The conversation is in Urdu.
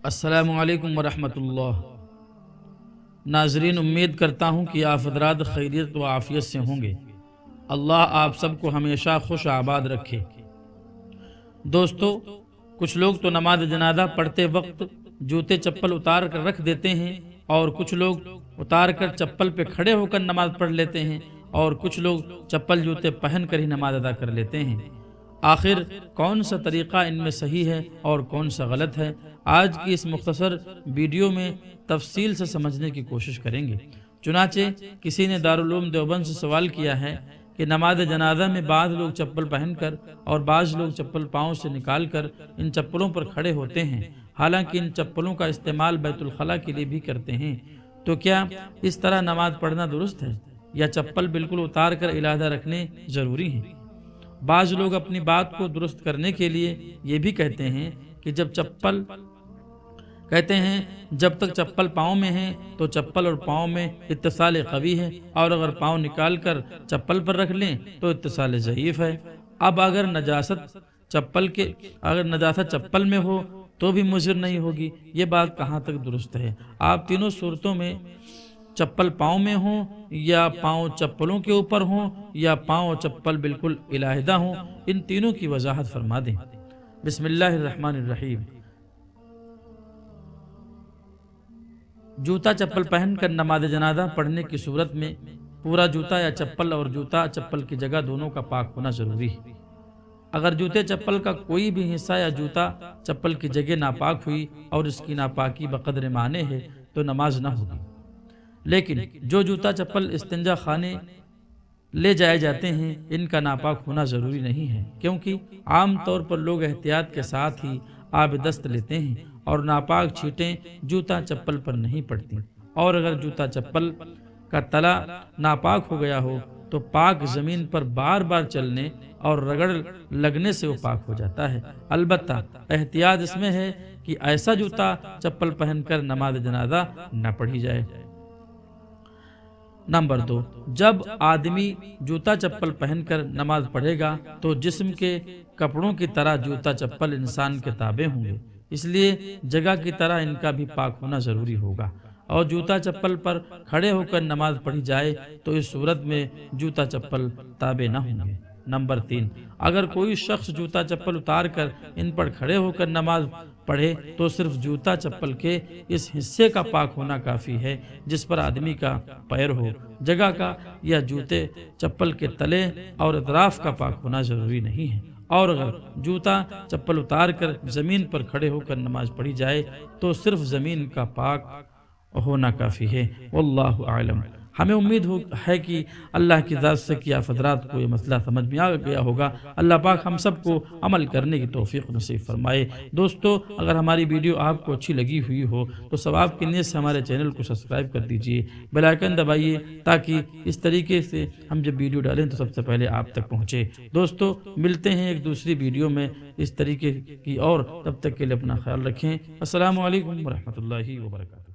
السلام علیکم ورحمۃ اللہ۔ ناظرین، امید کرتا ہوں کہ آپ حضرات خیریت و عافیت سے ہوں گے۔ اللہ آپ سب کو ہمیشہ خوش آباد رکھے۔ دوستو، کچھ لوگ تو نماز جنازہ پڑھتے وقت جوتے چپل اتار کر رکھ دیتے ہیں، اور کچھ لوگ اتار کر چپل پہ کھڑے ہو کر نماز پڑھ لیتے ہیں، اور کچھ لوگ چپل جوتے پہن کر ہی نماز ادا کر لیتے ہیں۔ آخر کون سا طریقہ ان میں صحیح ہے اور کون سا غلط ہے، آج کی اس مختصر ویڈیو میں تفصیل سے سمجھنے کی کوشش کریں گے۔ چنانچہ کسی نے دارالعلوم دیوبند سے سوال کیا ہے کہ نماز جنازہ میں بعض لوگ چپل پہن کر اور بعض لوگ چپل پاؤں سے نکال کر ان چپلوں پر کھڑے ہوتے ہیں، حالانکہ ان چپلوں کا استعمال بیت الخلاء کے لیے بھی کرتے ہیں، تو کیا اس طرح نماز پڑھنا درست ہے یا چپل بالکل اتار کر علیحدہ رکھنے ضروری ہیں؟ بعض لوگ اپنی بات کو درست کرنے کے لیے یہ بھی کہتے ہیں کہ جب تک چپل پاؤں میں ہے تو چپل اور پاؤں میں اتصال قوی ہے، اور اگر پاؤں نکال کر چپل پر رکھ لیں تو اتصال ضعیف ہے۔ اب اگر نجاست چپل میں ہو تو بھی مضر نہیں ہوگی، یہ بات کہاں تک درست ہے؟ آپ تینوں صورتوں میں، چپل پاؤں میں ہوں یا پاؤں چپلوں کے اوپر ہوں یا پاؤں چپل بالکل علیحدہ ہوں، ان تینوں کی وضاحت فرما دیں۔ بسم اللہ الرحمن الرحیم۔ جوتا چپل پہن کر نماز جنازہ پڑھنے کی صورت میں پورا جوتا یا چپل اور جوتا چپل کی جگہ دونوں کا پاک ہونا ضروری ہے۔ اگر جوتے چپل کا کوئی بھی حصہ یا جوتا چپل کی جگہ ناپاک ہوئی اور اس کی ناپاکی بقدر معنی ہے تو نماز نہ ہوگی۔ لیکن جو جوتا چپل استنجا خانے لے جائے جاتے ہیں، ان کا ناپاک ہونا ضروری نہیں ہے، کیونکہ عام طور پر لوگ احتیاط کے ساتھ ہی آب دست لیتے ہیں اور ناپاک چھینٹیں جوتا چپل پر نہیں پڑتی، اور اگر جوتا چپل کا تلا ناپاک ہو گیا ہو تو پاک زمین پر بار بار چلنے اور رگڑ لگنے سے وہ پاک ہو جاتا ہے۔ البتہ احتیاط اس میں ہے کہ ایسا جوتا چپل پہن کر نماز جنازہ نہ پڑھی جائے۔ نمبر 2، جب آدمی جوتا چپل پہن کر نماز پڑھے گا تو جسم کے کپڑوں کی طرح جوتا چپل انسان کے تابع ہوں گے، اس لیے جگہ کی طرح ان کا بھی پاک ہونا ضروری ہوگا، اور جوتا چپل پر کھڑے ہو کر نماز پڑھی جائے تو اس صورت میں جوتا چپل تابع نہ ہوں گے۔ نمبر 3، اگر کوئی شخص جوتا چپل اتار کر ان پر کھڑے ہو کر نماز پڑھے تو صرف جوتا چپل کے اس حصے کا پاک ہونا کافی ہے جس پر آدمی کا پیر ہو، جگہ کا یا جوتے چپل کے تلے اور اطراف کا پاک ہونا ضروری نہیں ہے۔ اور اگر جوتا چپل اتار کر زمین پر کھڑے ہو کر نماز پڑھی جائے تو صرف زمین کا پاک ہونا کافی ہے۔ واللہ اعلم۔ ہمیں امید ہے کہ اللہ کی ذات سے کہ آپ حضرات کو یہ مسئلہ سمجھ میں آ گیا ہوگا۔ اللہ پاک ہم سب کو عمل کرنے کی توفیق نصیب فرمائے۔ دوستو، اگر ہماری ویڈیو آپ کو اچھی لگی ہوئی ہو تو ثواب کی نیت سے ہمارے چینل کو سبسکرائب کر دیجئے، بیل آئیکن دبائیے تاکہ اس طریقے سے ہم جب ویڈیو ڈالیں تو سب سے پہلے آپ تک پہنچے۔ دوستو، ملتے ہیں ایک دوسری ویڈیو میں اس طریقے کی، اور تب تک کے لیے اپنا خیال رکھیں۔ السلام علیکم ورحمۃ اللہ وبرکاتہ۔